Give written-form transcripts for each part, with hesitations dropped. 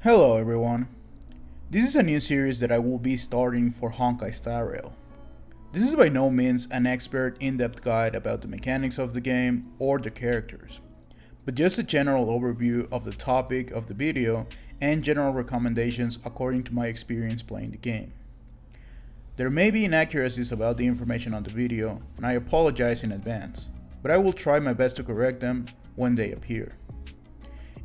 Hello everyone. This is a new series that I will be starting for Honkai Star Rail. This is by no means an expert in-depth guide about the mechanics of the game or the characters, but just a general overview of the topic of the video and general recommendations according to my experience playing the game. There may be inaccuracies about the information on the video, and I apologize in advance, but I will try my best to correct them when they appear.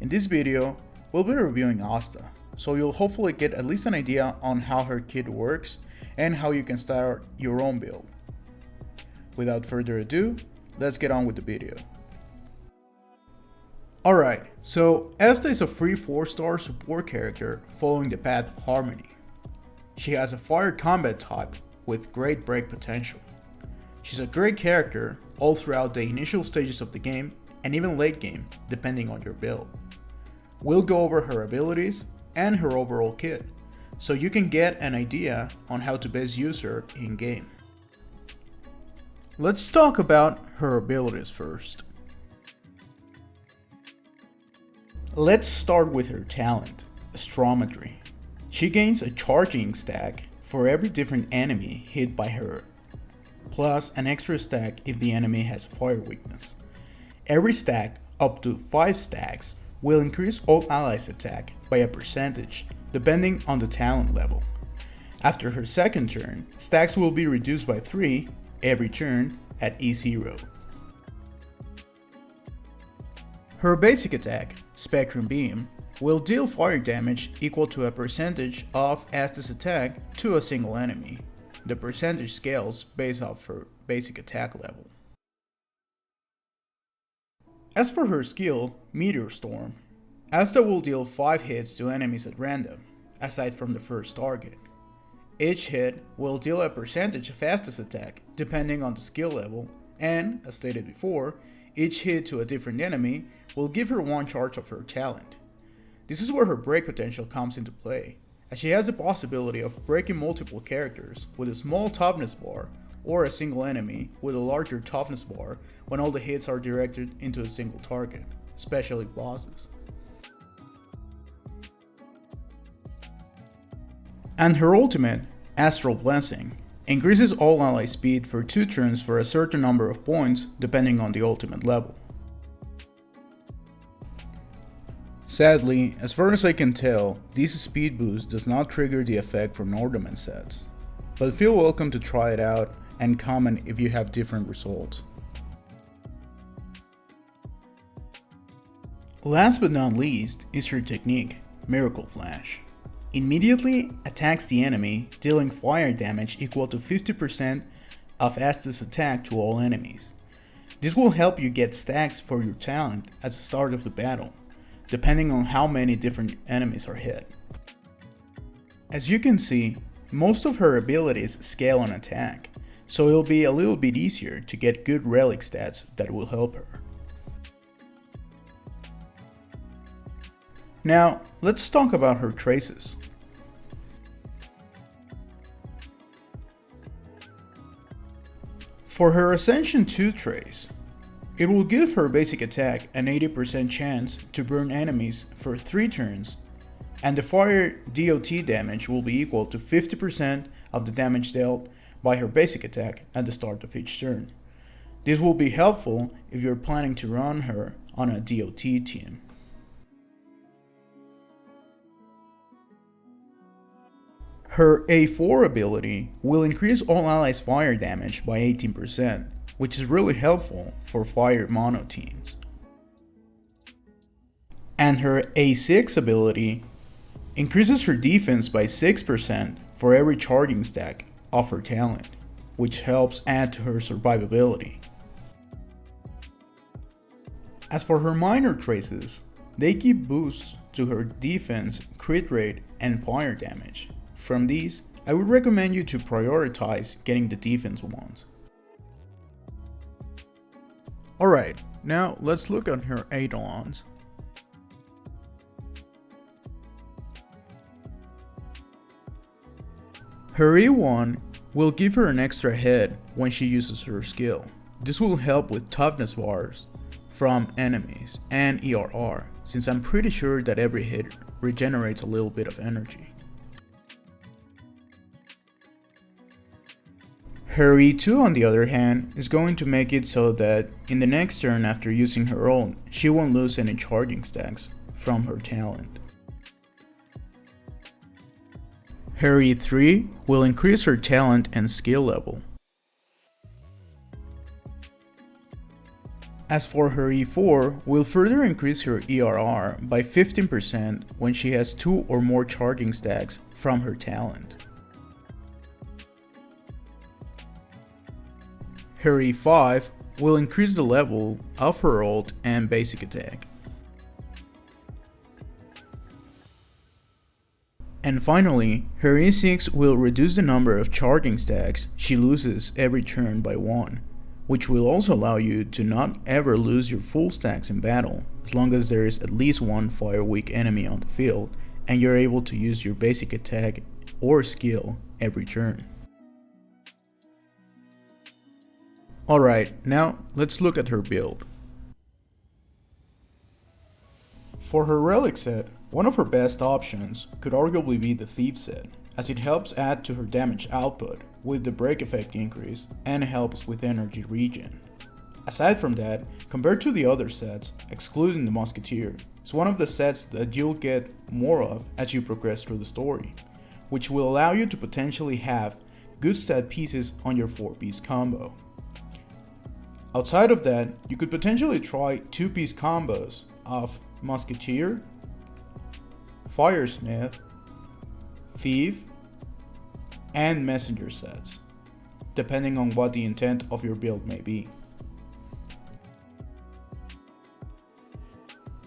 In this video, we'll be reviewing Asta, so you'll hopefully get at least an idea on how her kit works and how you can start your own build. Without further ado, let's get on with the video. Alright, so Asta is a free 4-star support character following the path of Harmony. She has a fire combat type with great break potential. She's a great character all throughout the initial stages of the game and even late game, depending on your build. We'll go over her abilities and her overall kit, so you can get an idea on how to best use her in game. Let's talk about her abilities first. Let's start with her talent, Astrometry. She gains a charging stack for every different enemy hit by her, plus an extra stack if the enemy has fire weakness. Every stack, up to 5 stacks, will increase all allies' attack by a percentage, depending on the talent level. After her second turn, stacks will be reduced by 3 every turn at E0. Her basic attack, Spectrum Beam, will deal fire damage equal to a percentage of Asta's attack to a single enemy. The percentage scales based off her basic attack level. As for her skill, Meteor Storm, Asta will deal 5 hits to enemies at random, aside from the first target. Each hit will deal a percentage of Asta's attack, depending on the skill level, and, as stated before, each hit to a different enemy will give her 1 charge of her talent. This is where her break potential comes into play, as she has the possibility of breaking multiple characters with a small toughness bar or a single enemy with a larger toughness bar when all the hits are directed into a single target, especially bosses. And her ultimate, Astral Blessing, increases all ally speed for 2 turns for a certain number of points depending on the ultimate level. Sadly, as far as I can tell, this speed boost does not trigger the effect from ornament sets, but feel welcome to try it out and comment if you have different results. Last but not least is her technique, Miracle Flash. Immediately attacks the enemy, dealing fire damage equal to 50% of Asta's attack to all enemies. This will help you get stacks for your talent at the start of the battle, depending on how many different enemies are hit. As you can see, most of her abilities scale on attack, so it'll be a little bit easier to get good relic stats that will help her. Now, let's talk about her traces. For her Ascension 2 trace, it will give her basic attack an 80% chance to burn enemies for 3 turns, and the fire DOT damage will be equal to 50% of the damage dealt by her basic attack at the start of each turn. This will be helpful if you're planning to run her on a DOT team. Her A4 ability will increase all allies' fire damage by 18%, which is really helpful for fire mono teams. And her A6 ability increases her defense by 6% for every charging stack of her talent, which helps add to her survivability. As for her minor traces, they give boosts to her defense, crit rate, and fire damage. From these, I would recommend you to prioritize getting the defense ones. Alright, now let's look at her Eidolons. Her E1 will give her an extra hit when she uses her skill. This will help with toughness bars from enemies and ERR, since I'm pretty sure that every hit regenerates a little bit of energy. Her E2 on the other hand is going to make it so that in the next turn after using her ult, she won't lose any charging stacks from her talent. Her E3 will increase her talent and skill level. As for her E4, will further increase her ERR by 15% when she has 2 or more charging stacks from her talent. Her E5 will increase the level of her ult and basic attack. And finally, her E6 will reduce the number of charging stacks she loses every turn by 1, which will also allow you to not ever lose your full stacks in battle, as long as there is at least one fire weak enemy on the field and you're able to use your basic attack or skill every turn. Alright, now let's look at her build. For her relic set, one of her best options could arguably be the Thief set, as it helps add to her damage output with the break effect increase and helps with energy regen. Aside from that, compared to the other sets, excluding the Musketeer, it's one of the sets that you'll get more of as you progress through the story, which will allow you to potentially have good stat pieces on your 4-piece combo. Outside of that, you could potentially try 2-piece combos of Musketeer, Firesmith, Thief, and Messenger sets, depending on what the intent of your build may be.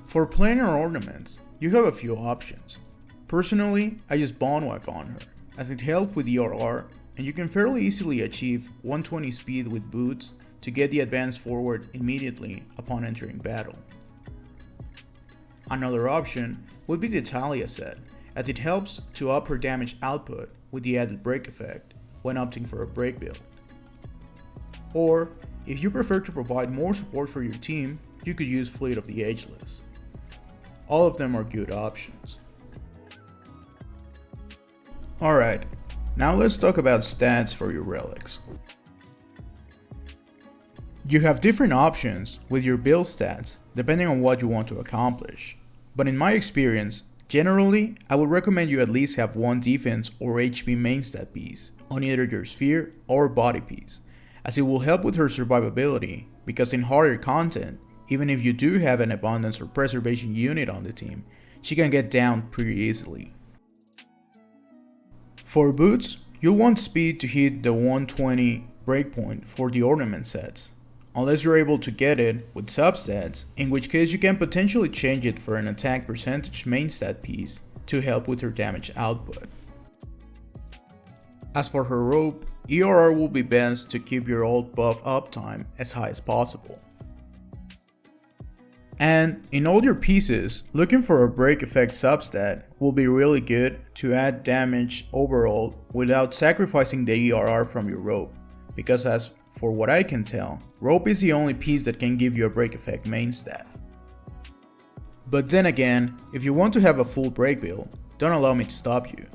For planar ornaments, you have a few options. Personally, I use Bonwhack on her, as it helps with ERR, and you can fairly easily achieve 120 speed with boots to get the advance forward immediately upon entering battle. Another option would be the Talia set, as it helps to up her damage output with the added break effect when opting for a break build. Or, if you prefer to provide more support for your team, you could use Fleet of the Ageless. All of them are good options. Alright, now let's talk about stats for your relics. You have different options with your build stats depending on what you want to accomplish, but in my experience, generally I would recommend you at least have one defense or HP main stat piece on either your sphere or body piece, as it will help with her survivability, because in harder content, even if you do have an abundance or preservation unit on the team, she can get down pretty easily. For boots, you'll want speed to hit the 120 breakpoint for the ornament sets, unless you're able to get it with substats, in which case you can potentially change it for an attack percentage main stat piece to help with her damage output. As for her rope, ERR will be best to keep your ult buff uptime as high as possible. And in all your pieces, looking for a break effect substat will be really good to add damage overall without sacrificing the ERR from your rope, because as for what I can tell, rope is the only piece that can give you a break effect main stat. But then again, if you want to have a full break build, don't allow me to stop you.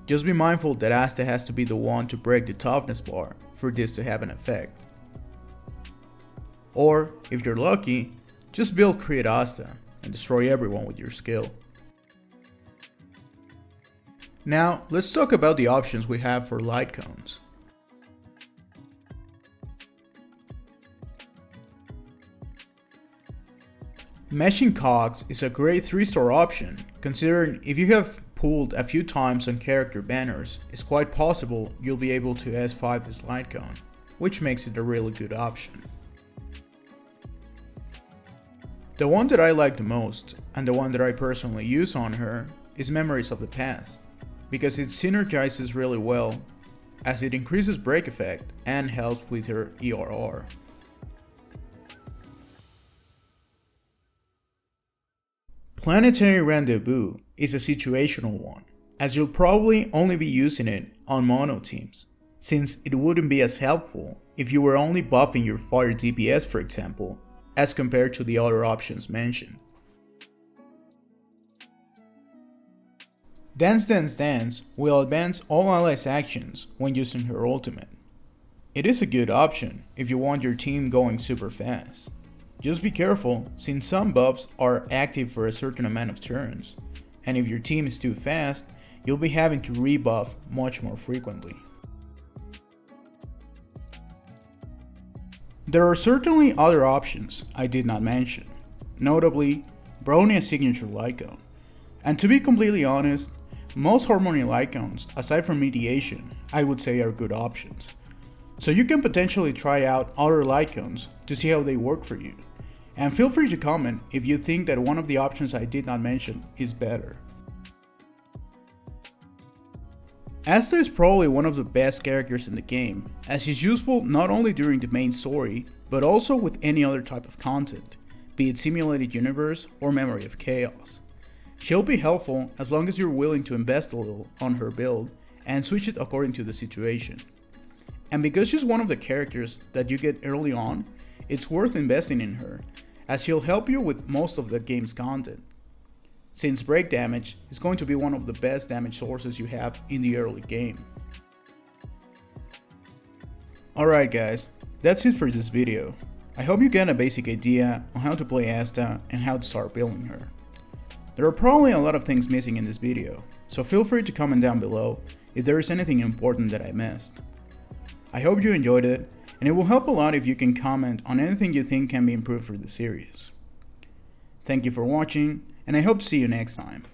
Just be mindful that Asta has to be the one to break the toughness bar for this to have an effect. Or, if you're lucky, just build Create Asta and destroy everyone with your skill. Now, let's talk about the options we have for Lightcones. Meshing Cogs is a great 3-star option, considering if you have pulled a few times on character banners, it's quite possible you'll be able to S5 this Lightcone, which makes it a really good option. The one that I like the most, and the one that I personally use on her, is Memories of the Past, because it synergizes really well, as it increases break effect and helps with her ERR. Planetary Rendezvous is a situational one, as you'll probably only be using it on mono teams, since it wouldn't be as helpful if you were only buffing your fire DPS for example, as compared to the other options mentioned. Dance Dance Dance will advance all allies' actions when using her ultimate. It is a good option if you want your team going super fast. Just be careful since some buffs are active for a certain amount of turns, and if your team is too fast, you'll be having to rebuff much more frequently. There are certainly other options I did not mention, notably Bronia's signature Lightcone. And to be completely honest, most Harmony Lightcones, aside from Mediation, I would say are good options. So you can potentially try out other Lightcones to see how they work for you. And feel free to comment if you think that one of the options I did not mention is better. Asta is probably one of the best characters in the game, as she's useful not only during the main story, but also with any other type of content, be it Simulated Universe or Memory of Chaos. She'll be helpful as long as you're willing to invest a little on her build and switch it according to the situation. And because she's one of the characters that you get early on, it's worth investing in her, as she'll help you with most of the game's content, since break damage is going to be one of the best damage sources you have in the early game. Alright guys, that's it for this video. I hope you get a basic idea on how to play Asta and how to start building her. There are probably a lot of things missing in this video, so feel free to comment down below if there is anything important that I missed. I hope you enjoyed it, and it will help a lot if you can comment on anything you think can be improved for the series. Thank you for watching, and I hope to see you next time.